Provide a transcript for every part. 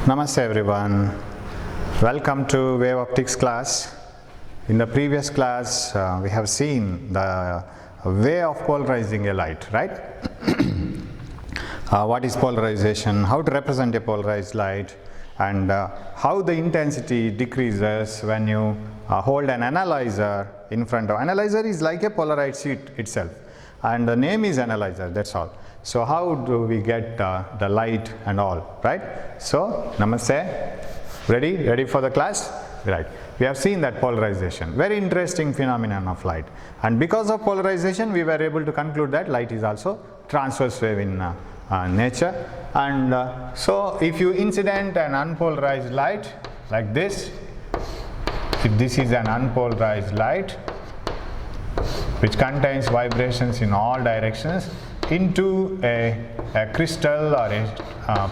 Namaste everyone. Welcome to Wave Optics class. In the previous class, we have seen the way of polarizing a light, right? What is polarization, how to represent a polarized light, and how the intensity decreases when you hold an analyzer in front of. Analyzer is like a polarized sheet itself, and the name is analyzer, that's all. So how do we get the light and all, right? So namaste. Ready for the class? Right. We have seen that polarization, very interesting phenomenon of light, and because of polarization we were able to conclude that light is also transverse wave in nature. And so if you incident an unpolarized light like this, if this is an unpolarized light which contains vibrations in all directions into a crystal or a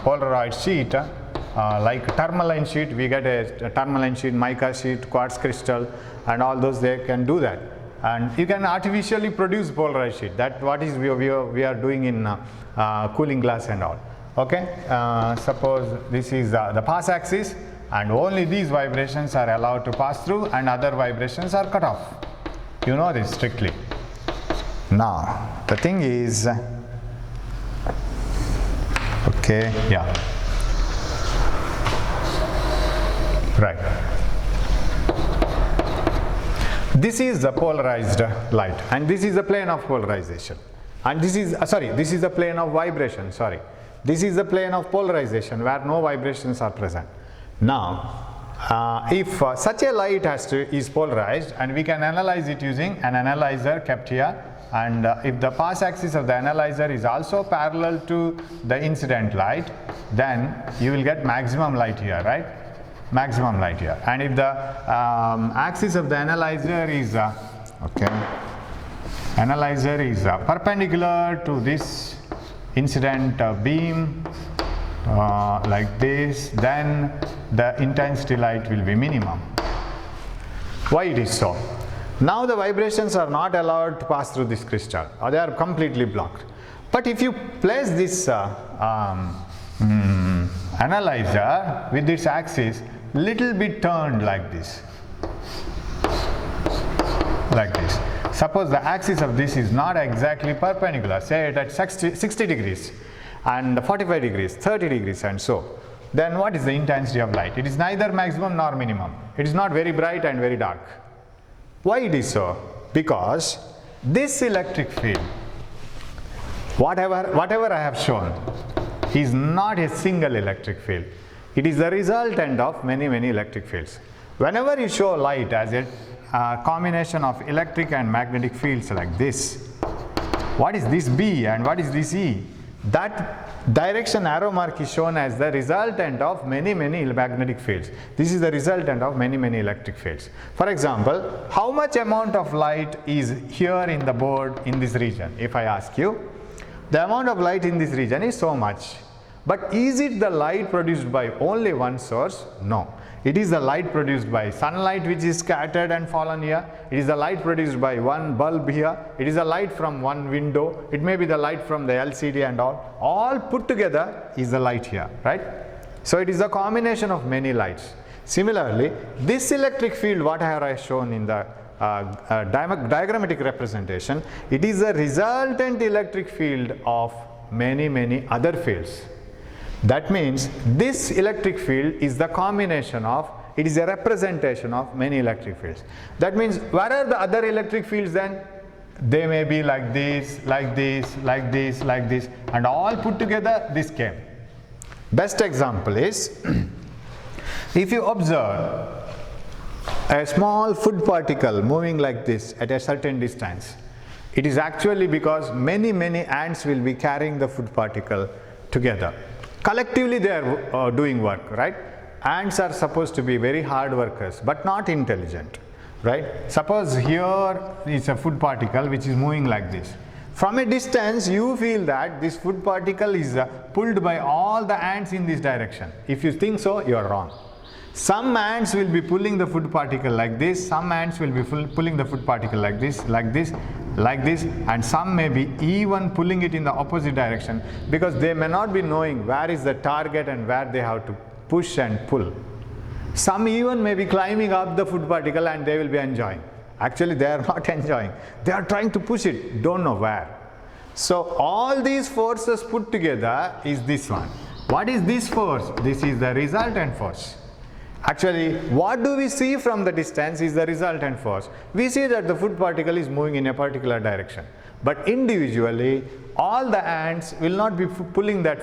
Polaroid sheet, like tourmaline sheet, we get a tourmaline sheet, mica sheet, quartz crystal, and all those, they can do that. And you can artificially produce polarized sheet. That what is we are doing in cooling glass and all. Okay, suppose this is the pass axis, and only these vibrations are allowed to pass through, and other vibrations are cut off. You know this strictly. Now the thing is, okay, yeah, right. This is the polarized light, and this is the plane of polarization, and this is this is the plane of vibration. This is the plane of polarization where no vibrations are present. Now, if such a light is polarized, and we can analyze it using an analyzer kept here, and if the pass axis of the analyzer is also parallel to the incident light, then you will get maximum light here, right? Maximum light here. And if the axis of the analyzer is perpendicular to this incident beam like this, then the intensity light will be minimum. Why it is so? Now the vibrations are not allowed to pass through this crystal, or they are completely blocked. But if you place this analyzer with its axis little bit turned like this, suppose the axis of this is not exactly perpendicular, say it at 60 degrees and 45 degrees, 30 degrees and so, then what is the intensity of light? It is neither maximum nor minimum. It is not very bright and very dark. Why it is so? Because this electric field, whatever I have shown, is not a single electric field. It is the resultant of many electric fields. Whenever you show light as a combination of electric and magnetic fields like this, what is this B and what is this E? That direction arrow mark is shown as the resultant of many magnetic fields. This is the resultant of many electric fields. For example, how much amount of light is here in the board in this region? If I ask you, the amount of light in this region is so much. But is it the light produced by only one source? No. It is the light produced by sunlight which is scattered and fallen here. It is the light produced by one bulb here. It is the light from one window. It may be the light from the LCD and all. All put together is the light here, right? So it is a combination of many lights. Similarly, this electric field, what I have shown in the diagrammatic representation, it is a resultant electric field of many other fields. That means this electric field is the combination of, it is a representation of many electric fields. That means where are the other electric fields then? They may be like this, like this, like this, like this, and all put together this came. Best example is, if you observe a small food particle moving like this at a certain distance, it is actually because many ants will be carrying the food particle together. Collectively they are doing work, right? Ants are supposed to be very hard workers but not intelligent, right? Suppose here is a food particle which is moving like this. From a distance you feel that this food particle is pulled by all the ants in this direction. If you think so, you are wrong. Some ants will be pulling the food particle like this, some ants will be pulling the food particle like this, and some may be even pulling it in the opposite direction, because they may not be knowing where is the target and where they have to push and pull. Some even may be climbing up the food particle and they will be enjoying. Actually, they are not enjoying. They are trying to push it, don't know where. So all these forces put together is this one. What is this force? This is the resultant force. Actually, what do we see from the distance is the resultant force. We see that the food particle is moving in a particular direction. But individually, all the ants will not be pulling that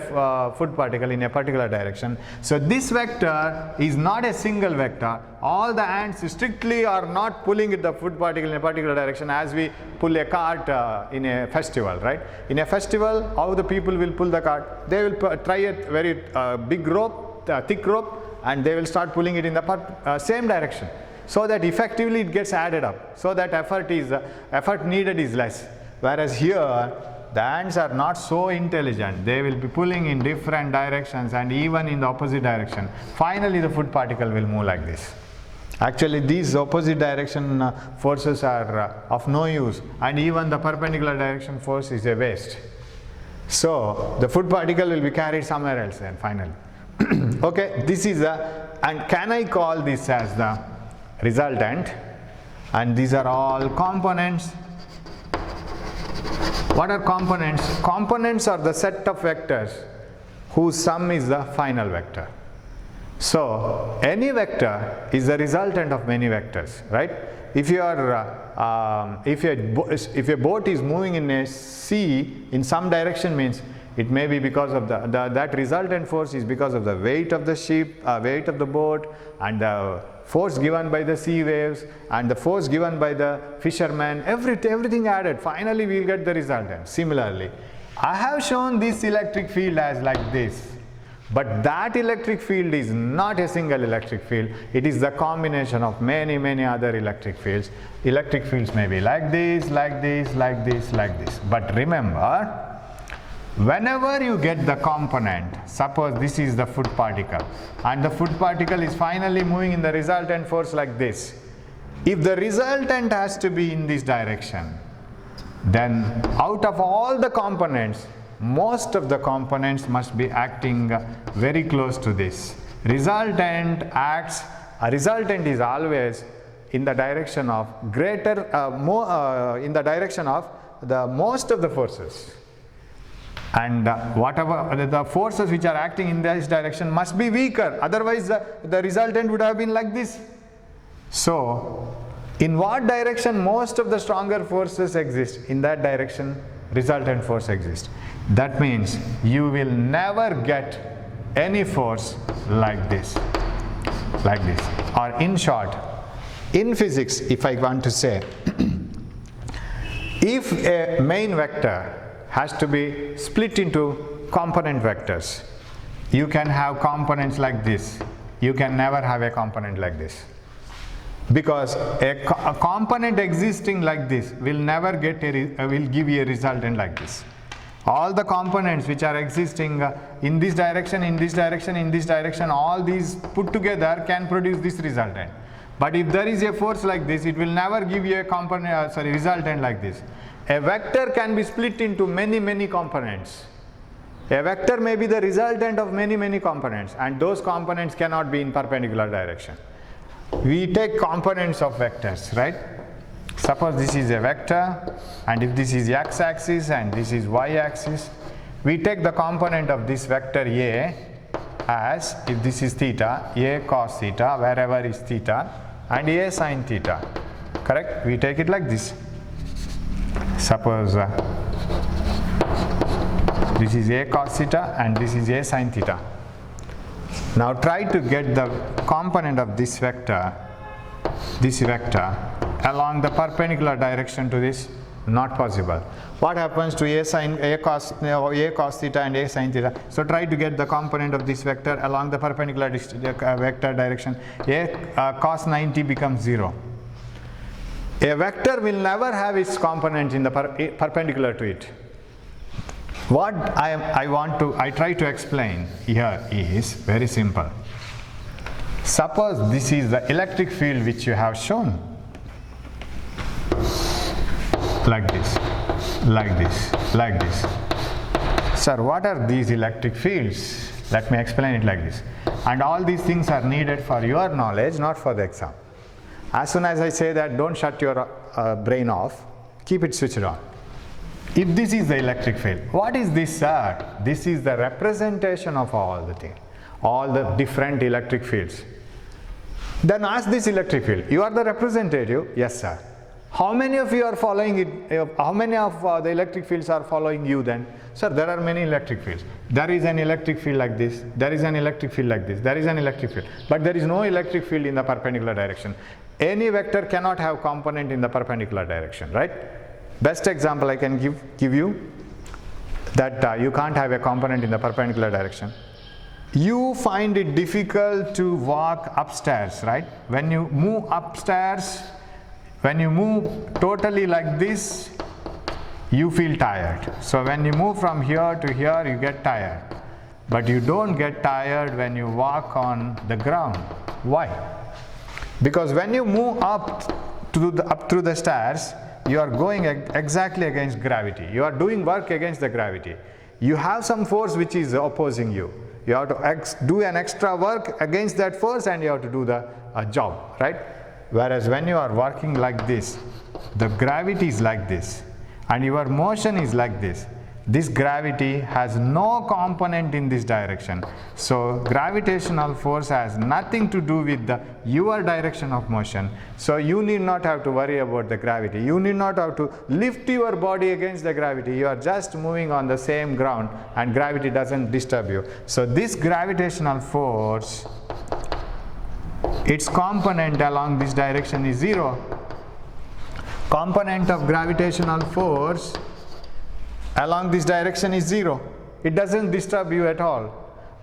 food particle in a particular direction. So this vector is not a single vector. All the ants strictly are not pulling the food particle in a particular direction as we pull a cart in a festival, right? In a festival, how the people will pull the cart? They will try a very big rope, thick rope, and they will start pulling it in the same direction, so that effectively it gets added up, so that effort needed is less. Whereas here, the ants are not so intelligent. They will be pulling in different directions and even in the opposite direction. Finally, the food particle will move like this. Actually, these opposite direction forces are of no use, and even the perpendicular direction force is a waste. So the food particle will be carried somewhere else then finally. Okay, this is and can I call this as the resultant? And these are all components. What are components? Components are the set of vectors whose sum is the final vector. So any vector is the resultant of many vectors, right? If a boat is moving in a sea in some direction, means it may be because of that resultant force is because of the weight of the ship, weight of the boat, and the force given by the sea waves, and the force given by the fishermen, everything added. Finally, we will get the resultant. Similarly, I have shown this electric field as like this, but that electric field is not a single electric field. It is the combination of many other electric fields. Electric fields may be like this, like this, like this, like this. But remember, whenever you get the component, suppose this is the food particle, and the food particle is finally moving in the resultant force like this. If the resultant has to be in this direction, then out of all the components, most of the components must be acting very close to this. Resultant is always in the direction of in the direction of the most of the forces. And whatever the forces which are acting in this direction must be weaker, otherwise the resultant would have been like this. So in what direction most of the stronger forces exist, in that direction resultant force exists. That means you will never get any force like this, or in short, in physics, if I want to say, if a main vector has to be split into component vectors, you can have components like this. You can never have a component like this, because a component existing like this will never will give you a resultant like this. All the components which are existing in this direction, in this direction, in this direction, all these put together can produce this resultant. But if there is a force like this, it will never give you a resultant like this. A vector can be split into many components. A vector may be the resultant of many components, and those components cannot be in perpendicular direction. We take components of vectors, right? Suppose this is a vector, and if this is x-axis and this is y-axis, we take the component of this vector A as, if this is theta, A cos theta, wherever is theta, and A sin theta, correct? We take it like this. Suppose this is A cos theta and this is A sin theta. Now try to get the component of this vector along the perpendicular direction to this. Not possible. What happens to A cos theta and A sin theta? So try to get the component of this vector along the perpendicular vector direction. A cos 90 becomes 0. A vector will never have its component in the perpendicular to it. What I try to explain here is very simple. Suppose this is the electric field which you have shown, like this, like this, like this. Sir, what are these electric fields? Let me explain it like this. And all these things are needed for your knowledge, not for the exam. As soon as I say that, don't shut your brain off, keep it switched on. If this is the electric field, what is this, sir? This is the representation of all the things, all the different electric fields. Then ask this electric field, you are the representative? Yes, sir. How many of you are following it? How many of the electric fields are following you then? Sir, there are many electric fields. There is an electric field like this. There is an electric field like this. There is an electric field. But there is no electric field in the perpendicular direction. Any vector cannot have component in the perpendicular direction, right? Best example I can give you that you can't have a component in the perpendicular direction. You find it difficult to walk upstairs, right? When you move upstairs, when you move totally like this, you feel tired. So when you move from here to here, you get tired. But you don't get tired when you walk on the ground. Why? Because when you move up through the stairs, you are going exactly against gravity. You are doing work against the gravity. You have some force which is opposing you. You have to do an extra work against that force, and you have to do the job, right? Whereas when you are working like this, the gravity is like this, and your motion is like this. This gravity has no component in this direction. So gravitational force has nothing to do with your direction of motion. So you need not have to worry about the gravity. You need not have to lift your body against the gravity. You are just moving on the same ground, and gravity doesn't disturb you. So this gravitational force, its component along this direction is 0. Component of gravitational force along this direction is 0. It doesn't disturb you at all.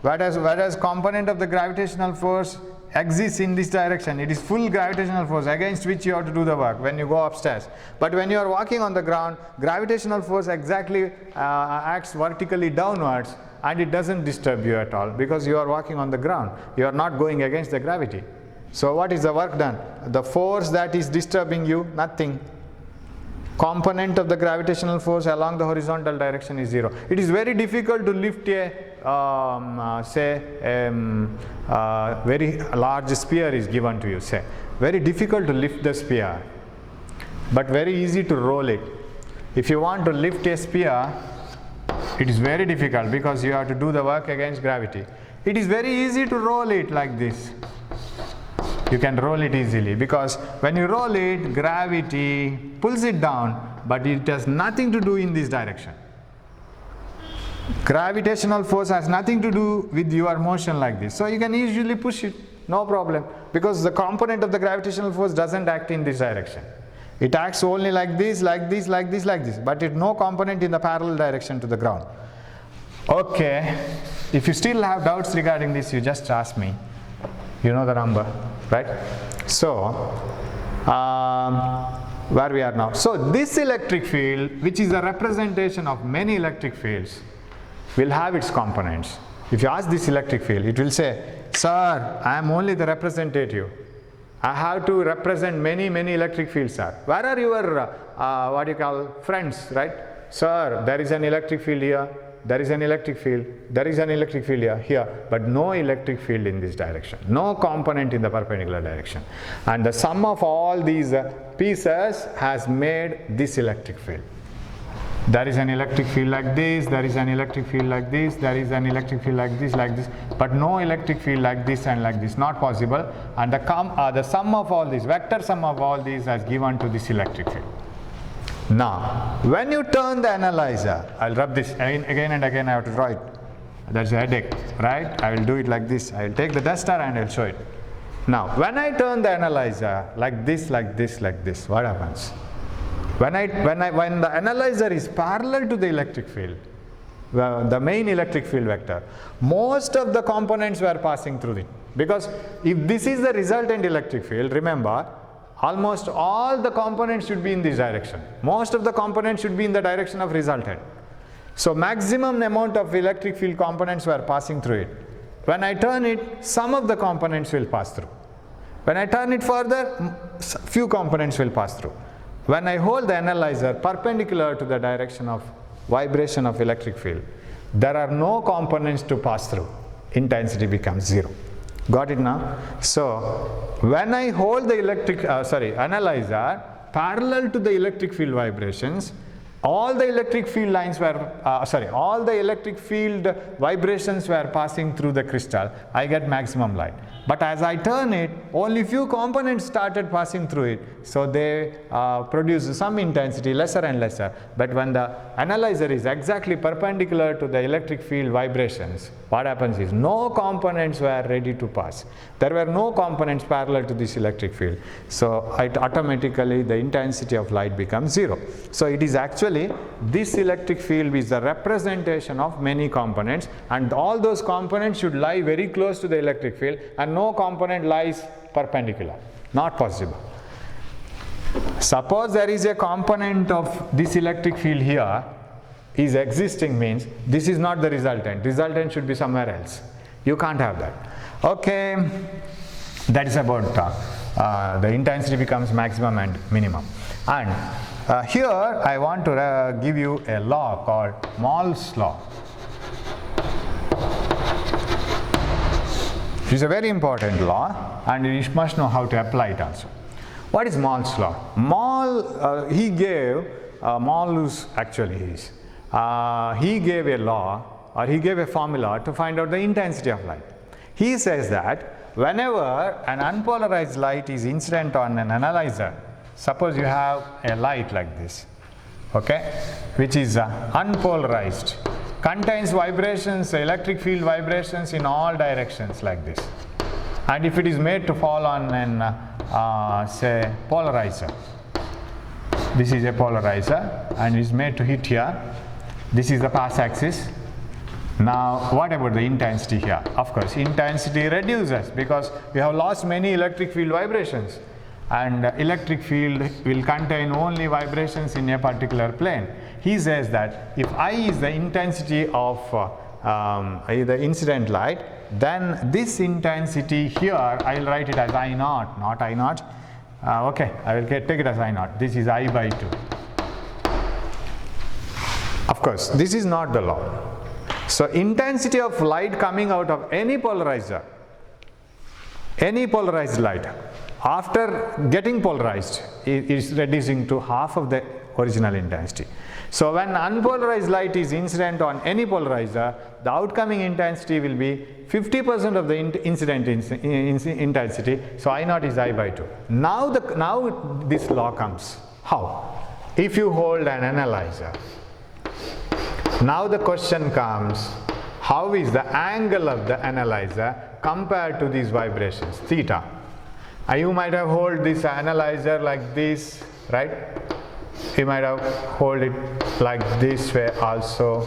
Whereas component of the gravitational force exists in this direction. It is full gravitational force against which you have to do the work when you go upstairs. But when you are walking on the ground, gravitational force exactly acts vertically downwards, and it doesn't disturb you at all because you are walking on the ground. You are not going against the gravity. So what is the work done? The force that is disturbing you, nothing. Component of the gravitational force along the horizontal direction is 0. It is very difficult to lift a very large sphere is given to you, say. Very difficult to lift the sphere, but very easy to roll it. If you want to lift a sphere, it is very difficult because you have to do the work against gravity. It is very easy to roll it like this. You can roll it easily because when you roll it, gravity pulls it down, but it has nothing to do in this direction. Gravitational force has nothing to do with your motion like this. So you can easily push it, no problem, because the component of the gravitational force doesn't act in this direction. It acts only like this, like this, like this, like this, but it no component in the parallel direction to the ground. Okay, if you still have doubts regarding this, you just ask me. You know the number, right? So, where we are now. So this electric field, which is a representation of many electric fields, will have its components. If you ask this electric field, it will say, sir, I am only the representative. I have to represent many electric fields, sir. Where are your friends, right? Sir, there is an electric field here. There is an electric field, there is an electric field here, but no electric field in this direction, no component in the perpendicular direction. And the sum of all these pieces has made this electric field. There is an electric field like this, there is an electric field like this, there is an electric field like this, but no electric field like this and like this, not possible. And the sum of all these, vector sum of all these has given to this electric field. Now, when you turn the analyzer, I'll rub this again and again, I have to draw it. That's a headache, right? I will do it like this. I will take the duster and I'll show it. Now, when I turn the analyzer like this, like this, like this, what happens? When the analyzer is parallel to the electric field, the main electric field vector, most of the components were passing through it. Because if this is the resultant electric field, remember, almost all the components should be in this direction. Most of the components should be in the direction of resultant. So maximum amount of electric field components were passing through it. When I turn it, some of the components will pass through. When I turn it further, few components will pass through. When I hold the analyzer perpendicular to the direction of vibration of electric field, there are no components to pass through. intensity becomes 0. Got it now? So when I hold the analyzer parallel to the electric field vibrations, all the electric field lines were, all the electric field vibrations were passing through the crystal. I get maximum light. But as I turn it, only few components started passing through it. So they produce some intensity, lesser and lesser. But when the analyzer is exactly perpendicular to the electric field vibrations, what happens is no components were ready to pass. There were no components parallel to this electric field. So automatically the intensity of light becomes 0. So it is actually, this electric field is the representation of many components, and all those components should lie very close to the electric field, and no component lies perpendicular. Not possible. Suppose there is a component of this electric field here is existing, means this is not the resultant. Resultant should be somewhere else. You can't have that. Okay, that is about the intensity becomes maximum and minimum. And here I want to give you a law called Malus law. It is a very important law, and you must know how to apply it also. What is Malus law? He gave Malus actually is. He gave a law, or he gave a formula to find out the intensity of light. He says that whenever an unpolarized light is incident on an analyzer, suppose you have a light like this, okay, which is unpolarized, contains vibrations, electric field vibrations in all directions like this. And if it is made to fall on an say polarizer, this is a polarizer and is made to hit here. This is the pass axis. Now what about the intensity here? Of course intensity reduces because we have lost many electric field vibrations, and electric field will contain only vibrations in a particular plane. He says that if I is the intensity of the incident light, then this intensity here I will write it as I naught, not I naught. Okay, I will take it as I naught. This is I by 2. Of course, this is not the law. So intensity of light coming out of any polarizer, any polarized light, after getting polarized, is reducing to half of the original intensity. So when unpolarized light is incident on any polarizer, the outcoming intensity will be 50% of the incident intensity. So I naught is I by 2. Now this law comes. How? If you hold an analyzer, now the question comes, how is the angle of the analyzer compared to these vibrations, theta? You might have hold this analyzer like this, right? You might have hold it like this way also.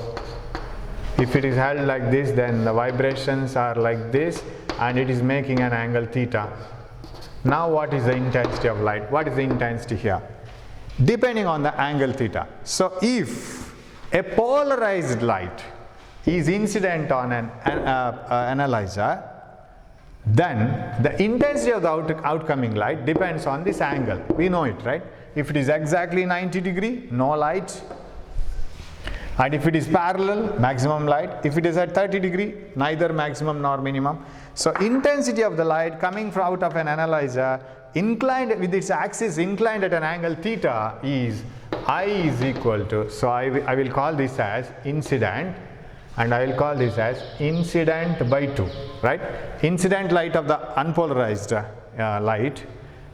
If it is held like this, then the vibrations are like this and it is making an angle theta. Now what is the intensity of light? What is the intensity here? Depending on the angle theta. So if a polarized light is incident on an analyzer, then the intensity of the outcoming light depends on this angle. We know it, right? If it is exactly 90 degree, no light. And if it is parallel, maximum light. If it is at 30 degree, neither maximum nor minimum. So intensity of the light coming from out of an analyzer inclined with its axis inclined at an angle theta is I is equal to, so I will call this as incident, and I will call this as incident by 2, right? Incident light of the unpolarized light,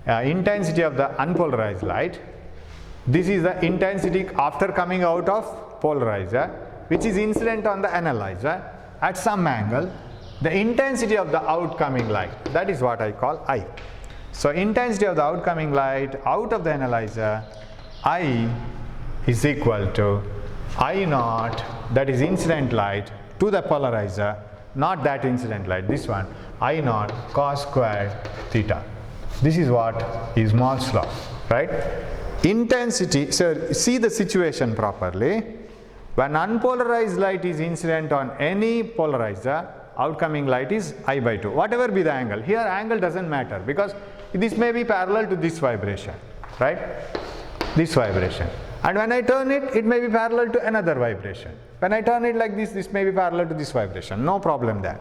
intensity of the unpolarized light. This is the intensity after coming out of polarizer, which is incident on the analyzer at some angle. The intensity of the outcoming light, that is what I call I. So intensity of the outcoming light out of the analyzer, I is equal to I naught, that is incident light, to the polarizer, not that incident light, this one, I naught cos squared theta. This is what is Malus law, right? Intensity, so see the situation properly. When unpolarized light is incident on any polarizer, outcoming light is I by 2, whatever be the angle. Here angle doesn't matter because this may be parallel to this vibration, right? This vibration. And when I turn it, it may be parallel to another vibration. When I turn it like this, this may be parallel to this vibration. No problem there.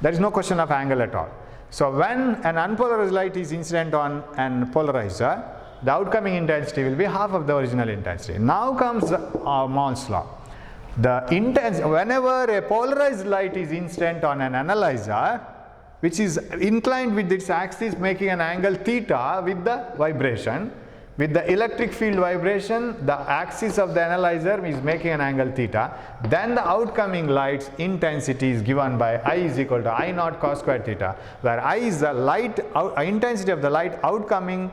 There is no question of angle at all. So when an unpolarized light is incident on an polarizer, the outcoming intensity will be half of the original intensity. Now comes Malus law. Whenever a polarized light is incident on an analyzer, which is inclined with its axis making an angle theta with the vibration, with the electric field vibration, the axis of the analyzer is making an angle theta, then the outcoming light's intensity is given by I is equal to I naught cos square theta, where I is the intensity of the light coming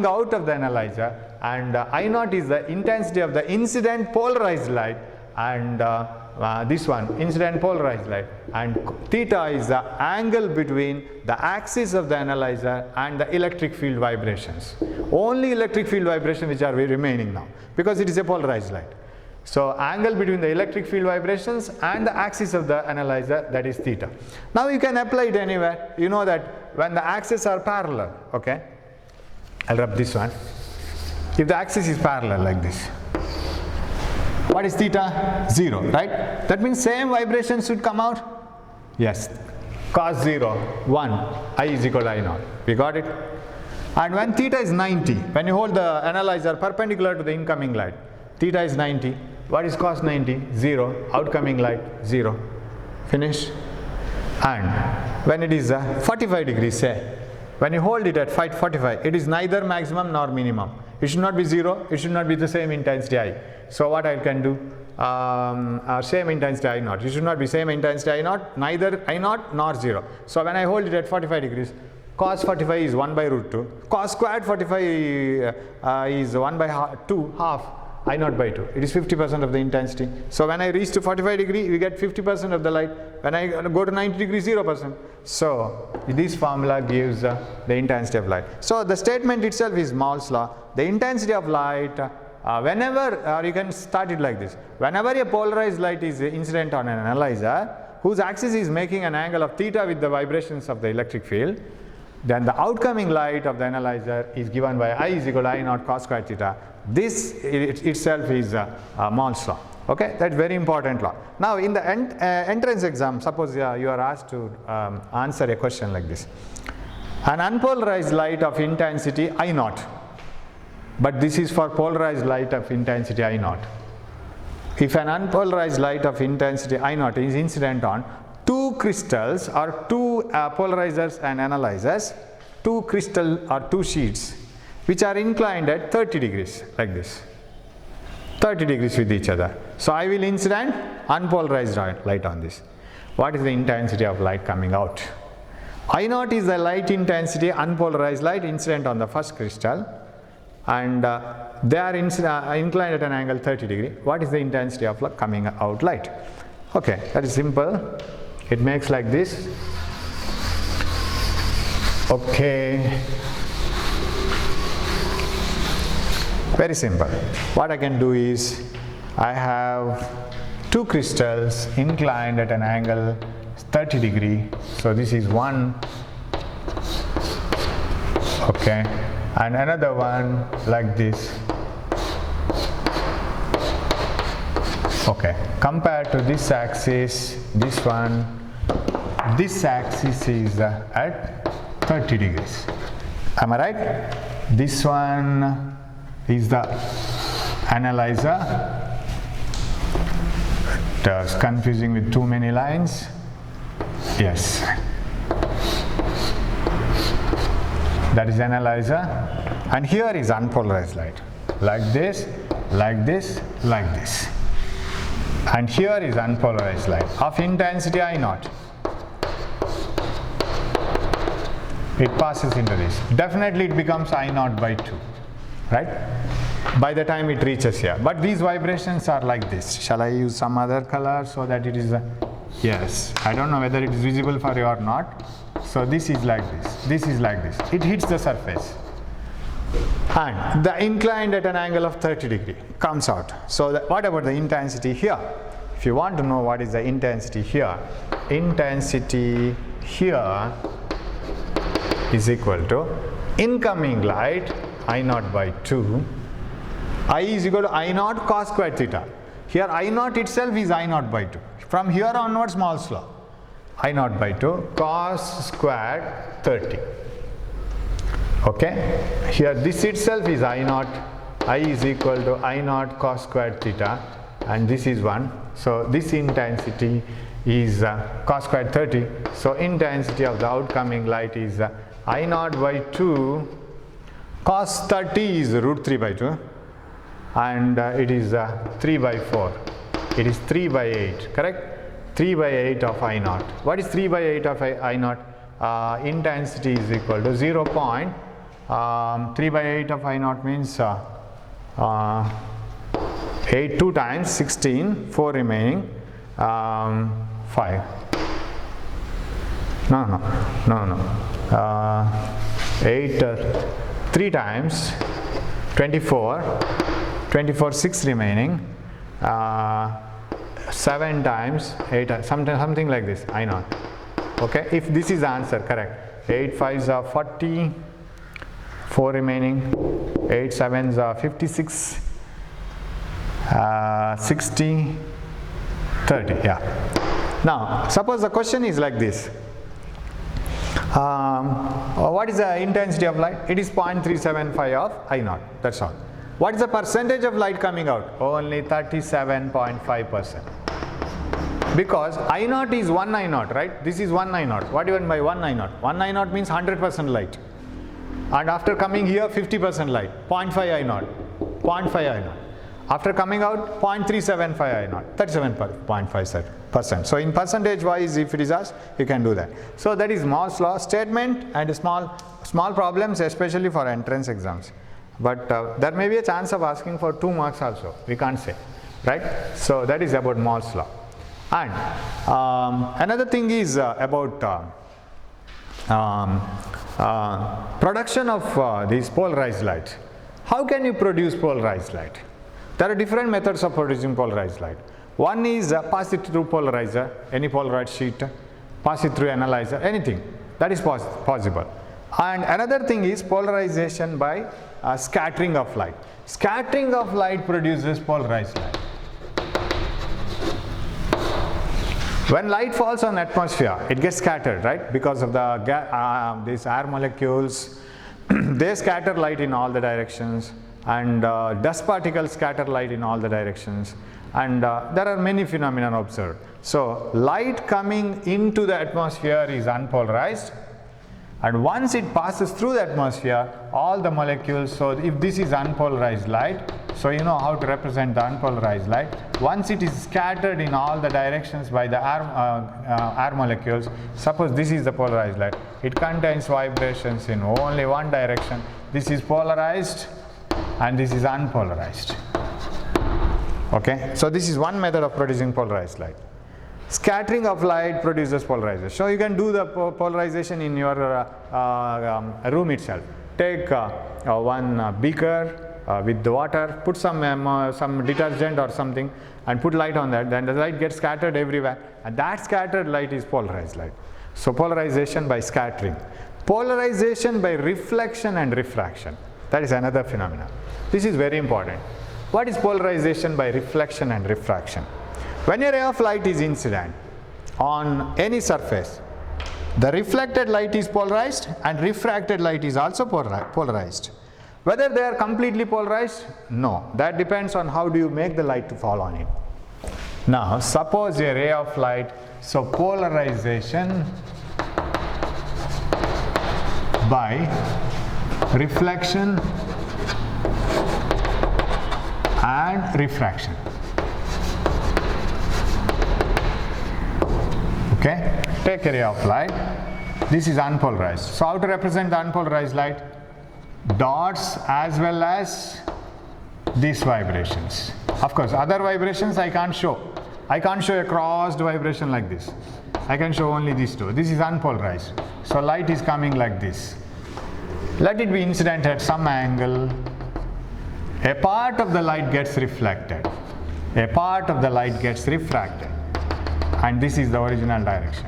out of the analyzer, and I naught is the intensity of the incident polarized light, and this one incident polarized light, and theta is the angle between the axis of the analyzer and the electric field vibrations. Only electric field vibrations which are remaining now, because it is a polarized light. So angle between the electric field vibrations and the axis of the analyzer, that is theta. Now you can apply it anywhere. You know that when the axes are parallel, okay, I'll rub this one. If the axis is parallel like this, what is theta? 0, right? That means same vibration should come out? Yes. Cos 0, 1, I is equal to I naught. We got it? And when theta is 90, when you hold the analyzer perpendicular to the incoming light, theta is 90. What is cos 90? 0. Outcoming light, 0. Finish. And when it is 45 degrees, say, when you hold it at 45, it is neither maximum nor minimum. It should not be 0, it should not be the same intensity I. So what I can do? Same intensity I naught. It should not be same intensity I naught, neither I naught nor 0. So when I hold it at 45 degrees, cos 45 is 1 by root 2. Cos squared 45 is 1 by 2, half I naught by 2. It is 50% of the intensity. So when I reach to 45 degree, we get 50% of the light. When I go to 90 degrees, 0%. So this formula gives the intensity of light. So the statement itself is Malus law. The intensity of light, whenever, you can start it like this. Whenever a polarized light is incident on an analyzer, whose axis is making an angle of theta with the vibrations of the electric field, then the outcoming light of the analyzer is given by I is equal to I naught cos square theta. This itself is Malus law. Okay, that's very important law. Now in the entrance exam, suppose you are asked to answer a question like this. An unpolarized light of intensity I naught, but this is for polarized light of intensity I naught. If an unpolarized light of intensity I naught is incident on two crystals or two polarizers and analyzers, two crystal or two sheets which are inclined at 30 degrees like this, 30 degrees with each other. So I will incident unpolarized light on this. What is the intensity of light coming out? I naught is the light intensity, unpolarized light incident on the first crystal, and they are inclined at an angle 30 degree. What is the intensity of coming out light? Okay, that is simple. It makes like this. Okay, very simple. What I can do is, I have two crystals inclined at an angle 30 degree. So this is one, okay, and another one like this. Okay, compared to this axis, this one, this axis is at 30 degrees. Am I right? This one is the analyzer. It's confusing with too many lines. Yes. That is analyzer. And here is unpolarized light. Like this, like this, like this. And here is unpolarized light of intensity I naught. It passes into this. Definitely it becomes I naught by 2, right? By the time it reaches here. But these vibrations are like this. Shall I use some other color so that it is yes. I don't know whether it is visible for you or not. So this is like this. This is like this. It hits the surface. And the inclined at an angle of 30 degree comes out. So what about the intensity here? If you want to know what is the intensity here is equal to incoming light I naught by 2. I is equal to I naught cos square theta. Here I naught itself is I naught by 2. From here onwards, Malus law. I naught by 2 cos squared 30. Okay, here this itself is I naught, I is equal to I naught cos squared theta, and this is 1. So this intensity is cos squared 30. So intensity of the outcoming light is I naught by 2 cos 30 is root 3 by 2, and it is 3 by 4. It is 3 by 8, correct? 3 by 8 of I naught. What is 3 by 8 of I naught? Intensity is equal to 0. 3 by 8 of I naught means 8 2 times 16, 4 remaining, 5. No. 8 3 times 24, 6 remaining, 7 times 8, something like this, I naught. Okay, if this is the answer, correct. 8 5s are 40, 4 remaining, 8 7s are 56, 60, 30, yeah. Now, suppose the question is like this. What is the intensity of light? It is 0.375 of I naught, that's all. What is the percentage of light coming out? Only 37.5%. Because I naught is 1 I naught, right? This is 1 I naught. What do you mean by 1 I naught? 1 I naught means 100% light. And after coming here, 50% light. 0.5 I naught. 0.5 I naught. After coming out, 0.375 I naught. 37.5%. So in percentage wise, if it is asked, you can do that. So that is Malus law statement and small problems, especially for entrance exams. But there may be a chance of asking for 2 marks also. We can't say, right? So that is about Malus law. And another thing is about production of these polarized light. How can you produce polarized light? There are different methods of producing polarized light. One is pass it through polarizer, any polarized sheet, pass it through analyzer, anything. That is possible. And another thing is polarization by scattering of light. Scattering of light produces polarized light. When light falls on atmosphere, it gets scattered, right? Because of the these air molecules, they scatter light in all the directions, and dust particles scatter light in all the directions, and there are many phenomena observed. So light coming into the atmosphere is unpolarized, and once it passes through the atmosphere, all the molecules, so if this is unpolarized light, so you know how to represent the unpolarized light. Once it is scattered in all the directions by the air molecules, suppose this is the polarized light, it contains vibrations in only one direction. This is polarized and this is unpolarized. Okay, so this is one method of producing polarized light. Scattering of light produces polarization. So you can do the polarization in your room itself. Take one beaker with the water, put some detergent or something, and put light on that. Then the light gets scattered everywhere, and that scattered light is polarized light. So polarization by scattering. Polarization by reflection and refraction. That is another phenomenon. This is very important. What is polarization by reflection and refraction? When a ray of light is incident on any surface, the reflected light is polarized and refracted light is also polarized. Whether they are completely polarized? No. That depends on how do you make the light to fall on it. Now, suppose a ray of light, so polarization by reflection and refraction. Okay, take a ray of light. This is unpolarized. So how to represent the unpolarized light? Dots as well as these vibrations. Of course, other vibrations I can't show. I can't show a crossed vibration like this. I can show only these two. This is unpolarized. So light is coming like this. Let it be incident at some angle. A part of the light gets reflected. A part of the light gets refracted. And this is the original direction.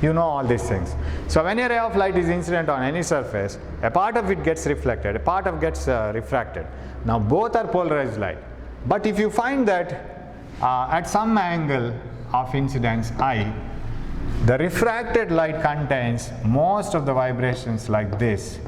You know all these things. So when a ray of light is incident on any surface, a part of it gets reflected, a part of it gets refracted. Now both are polarized light. But if you find that at some angle of incidence I, The refracted light contains most of the vibrations like this,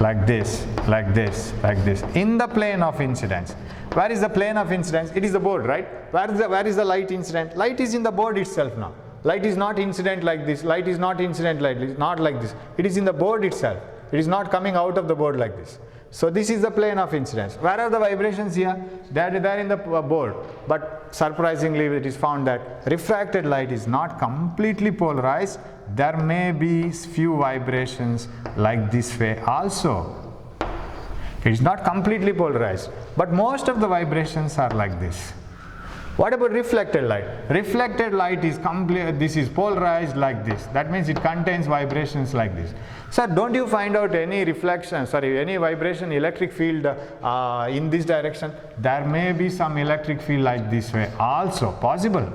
like this, like this, like this, in the plane of incidence. Where is the plane of incidence? It is the board, right? Where is the light incident? Light is in the board itself now. Light is not incident like this. Light is not incident like this. Not like this. It is in the board itself. It is not coming out of the board like this. So this is the plane of incidence. Where are the vibrations here? They are in the board. But surprisingly, it is found that refracted light is not completely polarized. There may be few vibrations like this way also. It is not completely polarized, but most of the vibrations are like this. What about reflected light? Reflected light is this is polarized like this. That means it contains vibrations like this. Sir, don't you find out any any vibration, electric field in this direction? There may be some electric field like this way also possible.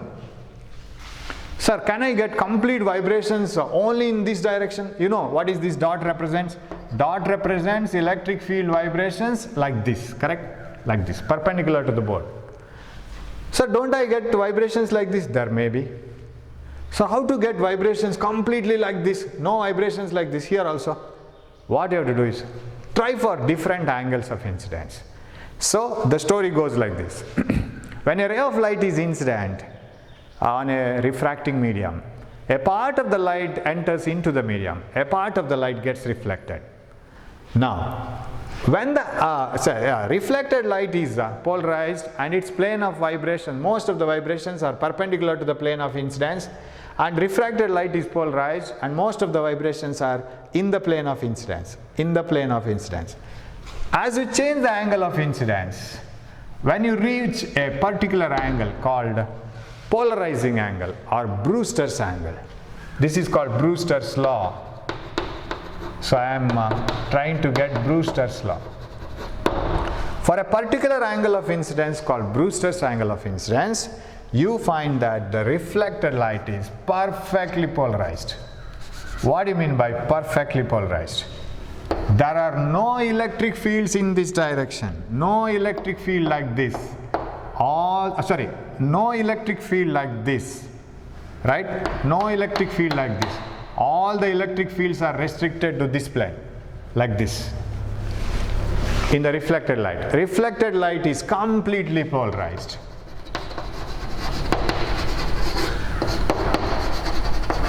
Sir, can I get complete vibrations only in this direction? You know what is this dot represents? Dot represents electric field vibrations like this, correct? Like this, perpendicular to the board. So don't I get vibrations like this? There may be. So how to get vibrations completely like this? No vibrations like this here also. What you have to do is try for different angles of incidence. So the story goes like this. When a ray of light is incident on a refracting medium, a part of the light enters into the medium, a part of the light gets reflected. Now, when the reflected light is polarized and its plane of vibration, most of the vibrations are perpendicular to the plane of incidence, and refracted light is polarized and most of the vibrations are in the plane of incidence, As you change the angle of incidence, when you reach a particular angle called polarizing angle or Brewster's angle, this is called Brewster's law. So I am trying to get Brewster's law. For a particular angle of incidence called Brewster's angle of incidence, you find that the reflected light is perfectly polarized. What do you mean by perfectly polarized? There are no electric fields in this direction. No electric field like this. No electric field like this. Right? No electric field like this. All the electric fields are restricted to this plane, like this, in the reflected light. Reflected light is completely polarized.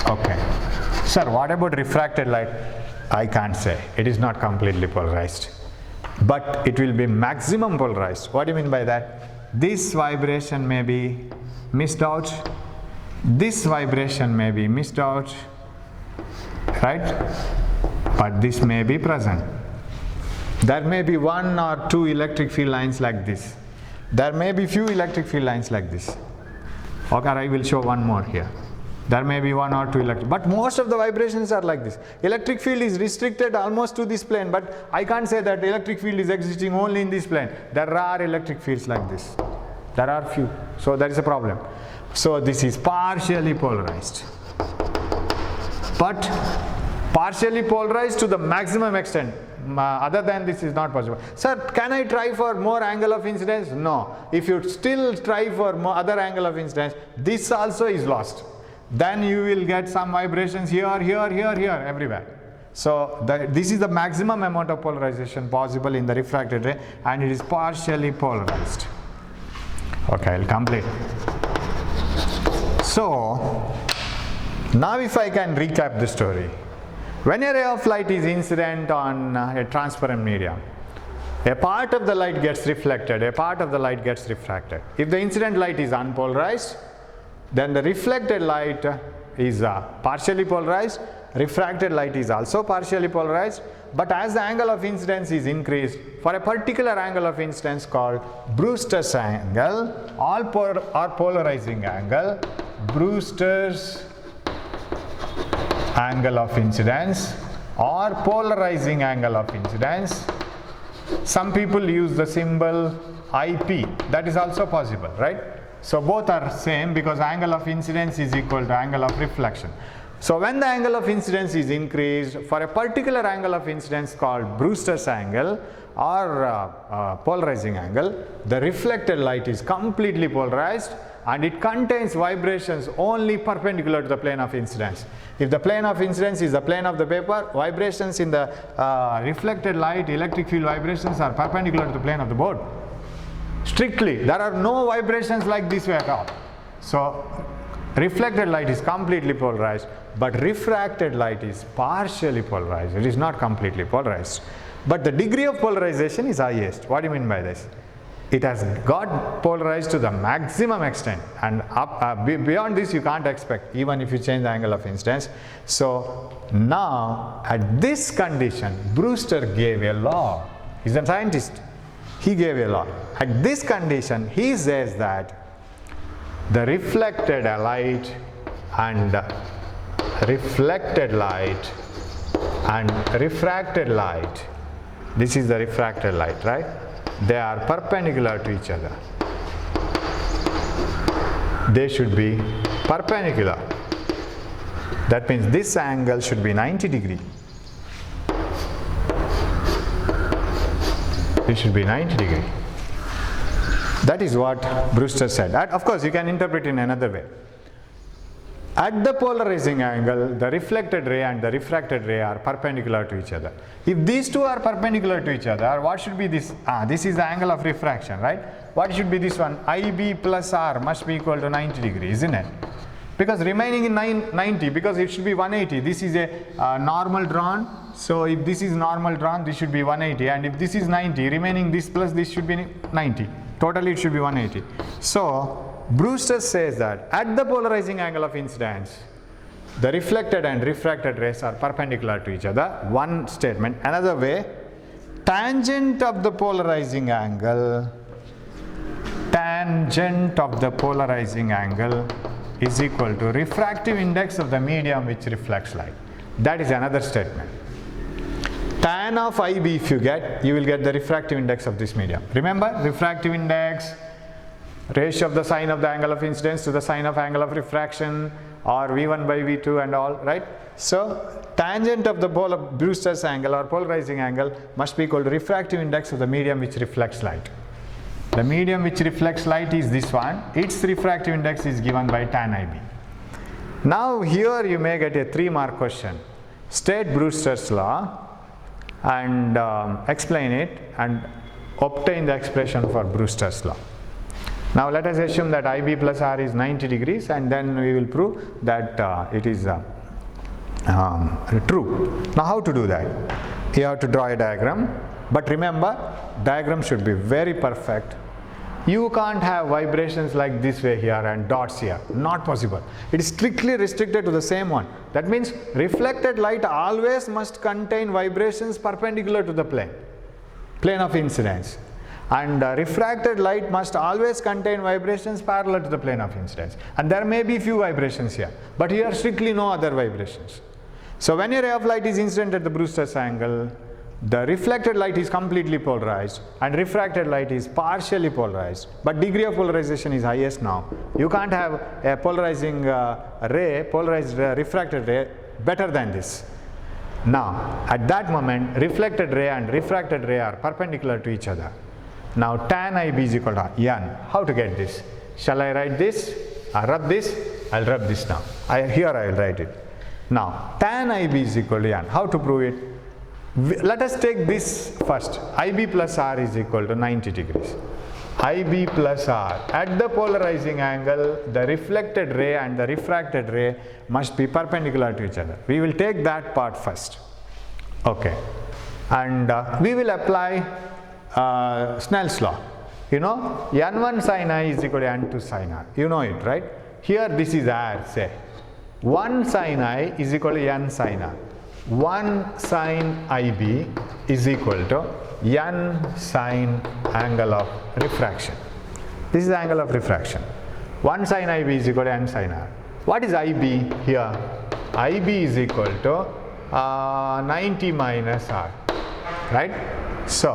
Okay. Sir, what about refracted light? I can't say. It is not completely polarized. But it will be maximum polarized. What do you mean by that? This vibration may be missed out. This vibration may be missed out. Right? But this may be present. There may be one or two electric field lines like this. There may be few electric field lines like this. Okay, I will show one more here. There may be one or two electric, but most of the vibrations are like this. Electric field is restricted almost to this plane, but I can't say that electric field is existing only in this plane. There are electric fields like this. There are few. So there is a problem. So this is partially polarized. But partially polarized to the maximum extent. Other than this is not possible. Sir, can I try for more angle of incidence? No. If you still try for more other angle of incidence, this also is lost. Then you will get some vibrations here, everywhere. So this is the maximum amount of polarization possible in the refracted ray, and it is partially polarized. Okay, I'll complete. So now if I can recap the story. When a ray of light is incident on a transparent medium, a part of the light gets reflected, a part of the light gets refracted. If the incident light is unpolarized, then the reflected light is partially polarized, refracted light is also partially polarized, but as the angle of incidence is increased, for a particular angle of incidence called Brewster's angle or polarizing angle, Brewster's angle of incidence or polarizing angle of incidence. Some people use the symbol IP. That is also possible, right? So both are same because angle of incidence is equal to angle of reflection. So when the angle of incidence is increased, for a particular angle of incidence called Brewster's angle or polarizing angle, the reflected light is completely polarized and it contains vibrations only perpendicular to the plane of incidence. If the plane of incidence is the plane of the paper, vibrations in the reflected light, electric field vibrations are perpendicular to the plane of the board. Strictly, there are no vibrations like this way at all. So reflected light is completely polarized, but refracted light is partially polarized. It is not completely polarized. But the degree of polarization is highest. What do you mean by this? It has got polarized to the maximum extent, and beyond this you can't expect, even if you change the angle of incidence. So now at this condition, Brewster gave a law. He's a scientist. He gave a law. At this condition, he says that the reflected light and refracted light, this is the refracted light, right? They are perpendicular to each other. They should be perpendicular. That means this angle should be 90 degrees. It should be 90 degrees. That is what Brewster said. And of course, you can interpret it in another way. At the polarizing angle, the reflected ray and the refracted ray are perpendicular to each other. If these two are perpendicular to each other, what should be this? This is the angle of refraction, right? What should be this one? IB plus R must be equal to 90 degrees, isn't it? Because remaining in 90, because it should be 180. This is a normal drawn. So if this is normal drawn, this should be 180. And if this is 90, remaining this plus this should be 90. Totally it should be 180. So Brewster says that at the polarizing angle of incidence, the reflected and refracted rays are perpendicular to each other. One statement. Another way, tangent of the polarizing angle is equal to refractive index of the medium which reflects light. That is another statement. Tan of IB, if you get, you will get the refractive index of this medium. Remember, refractive index, ratio of the sine of the angle of incidence to the sine of angle of refraction, or V1 by V2 and all, right? So tangent of the Brewster's angle or polarizing angle must be equal to refractive index of the medium which reflects light. The medium which reflects light is this one. Its refractive index is given by tan IB. Now here you may get a 3-mark question. State Brewster's law and explain it and obtain the expression for Brewster's law. Now let us assume that IB plus R is 90 degrees, and then we will prove that it is true. Now how to do that? You have to draw a diagram, but remember, diagram should be very perfect. You can't have vibrations like this way here and dots here. Not possible. It is strictly restricted to the same one. That means reflected light always must contain vibrations perpendicular to the plane of incidence. And refracted light must always contain vibrations parallel to the plane of incidence. And there may be few vibrations here, but here strictly no other vibrations. So when a ray of light is incident at the Brewster's angle, the reflected light is completely polarized and refracted light is partially polarized, but degree of polarization is highest now. You can't have a polarizing polarized refracted ray better than this. Now at that moment, reflected ray and refracted ray are perpendicular to each other. Now tan IB is equal to N. How to get this? Shall I write this? Rub this? I'll rub this now. Here I will write it. Now tan IB is equal to N. How to prove it? Let us take this first. IB plus R is equal to 90 degrees. IB plus R. At the polarizing angle, the reflected ray and the refracted ray must be perpendicular to each other. We will take that part first. Okay. And we will apply Snell's law. You know, N1 sin I is equal to N2 sin R. You know it, right? Here this is R, say. 1 sin I is equal to N sin R. 1 sin IB is equal to N sin angle of refraction. This is the angle of refraction. 1 sin IB is equal to N sin R. What is IB here? IB is equal to 90 minus R, right? So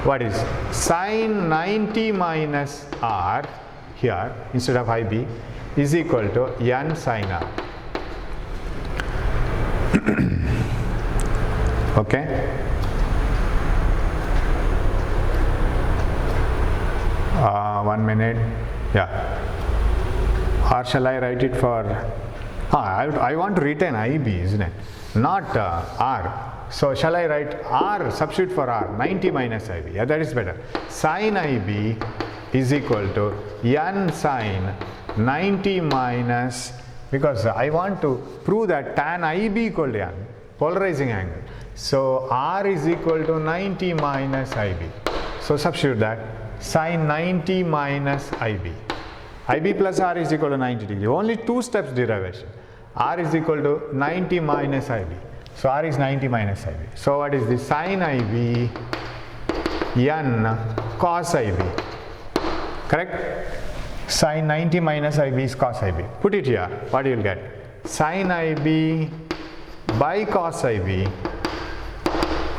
what is sin 90 minus R here instead of IB is equal to N sin R. Okay. One minute. Yeah. Or shall I write it for, I want to retain IB, isn't it? Not R. So shall I write R, substitute for R, 90 minus IB. Yeah, that is better. Sin IB is equal to N sin 90 minus, because I want to prove that tan IB equal to N, polarizing angle. So R is equal to 90 minus IB. So substitute that, sin 90 minus IB. IB plus R is equal to 90 degree. Only two steps derivation. R is equal to 90 minus IB. So R is 90 minus IB. So what is this? Sin IB N cos IB. Correct? Sin 90 minus IB is cos IB. Put it here. What you will get? Sin IB by cos IB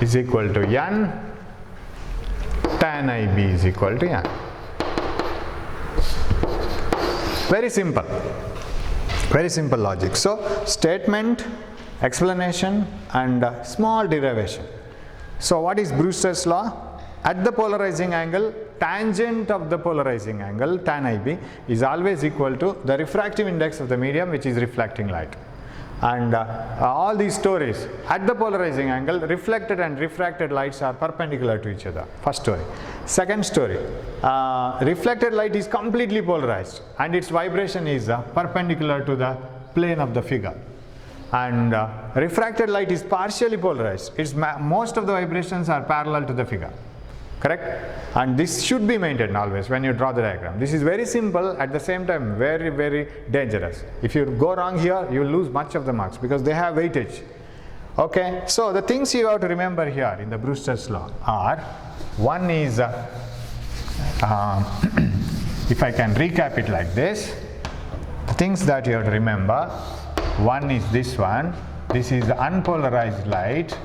is equal to N. Tan IB is equal to N. Very simple. Very simple logic. So statement, explanation, and small derivation. So what is Brewster's law? At the polarizing angle, tangent of the polarizing angle, tan IB, is always equal to the refractive index of the medium which is reflecting light. And all these stories, at the polarizing angle, reflected and refracted lights are perpendicular to each other. First story. Second story, reflected light is completely polarized and its vibration is perpendicular to the plane of the figure. And refracted light is partially polarized. Most of the vibrations are parallel to the figure. Correct? And this should be maintained always when you draw the diagram. This is very simple, at the same time very, very dangerous. If you go wrong here, you will lose much of the marks because they have weightage. Okay, so the things you have to remember here in the Brewster's law are, one is, if I can recap it like this, the things that you have to remember, one is this one. This is unpolarized light,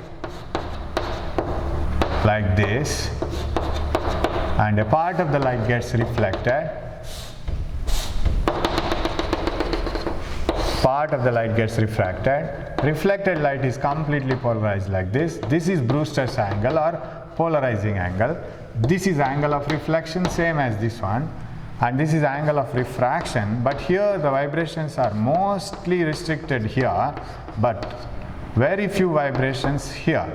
like this, and a part of the light gets reflected, part of the light gets refracted. Reflected light is completely polarized like this. This is Brewster's angle or polarizing angle. This is angle of reflection, same as this one, and this is angle of refraction, but here the vibrations are mostly restricted here, but very few vibrations here.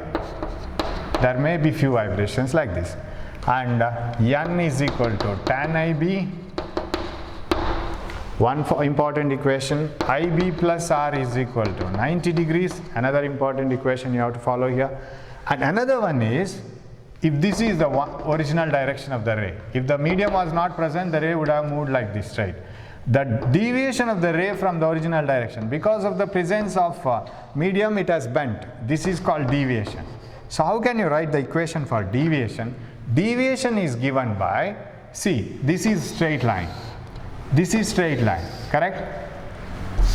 There may be few vibrations like this. And N is equal to tan IB. One important equation, IB plus R is equal to 90 degrees. Another important equation you have to follow here. And another one is, if this is the original direction of the ray, if the medium was not present, the ray would have moved like this, right? The deviation of the ray from the original direction, because of the presence of medium, it has bent. This is called deviation. So how can you write the equation for deviation? Deviation is given by, see, this is straight line. This is straight line, correct?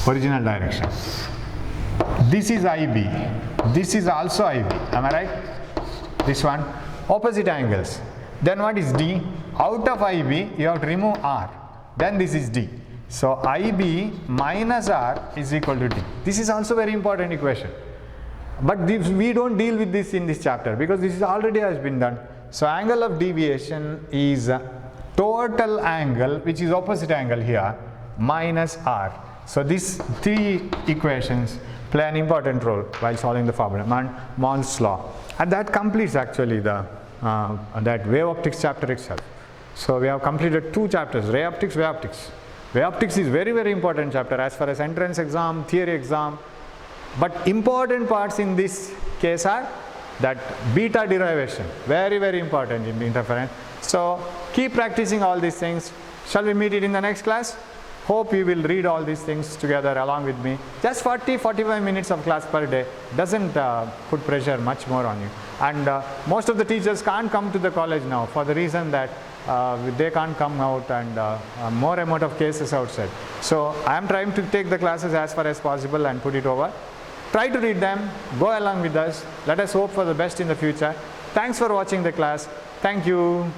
Original direction. This is IB. This is also IB. Am I right? This one. Opposite angles. Then what is D? Out of IB, you have to remove R. Then this is D. So IB minus R is equal to D. This is also very important equation. But we don't deal with this in this chapter because this is already has been done. So angle of deviation is total angle, which is opposite angle here, minus R. So these three equations play an important role while solving the problem, and Malus law. And that completes actually the that wave optics chapter itself. So we have completed two chapters, ray optics, wave optics. Wave optics is very, very important chapter as far as entrance exam, theory exam. But important parts in this case are that beta derivation, very, very important in interference. So keep practicing all these things. Shall we meet it in the next class? Hope you will read all these things together along with me. Just 40-45 minutes of class per day doesn't put pressure much more on you. And most of the teachers can't come to the college now for the reason that they can't come out, and more amount of cases outside. So I am trying to take the classes as far as possible and put it over. Try to read them, go along with us. Let us hope for the best in the future. Thanks for watching the class. Thank you.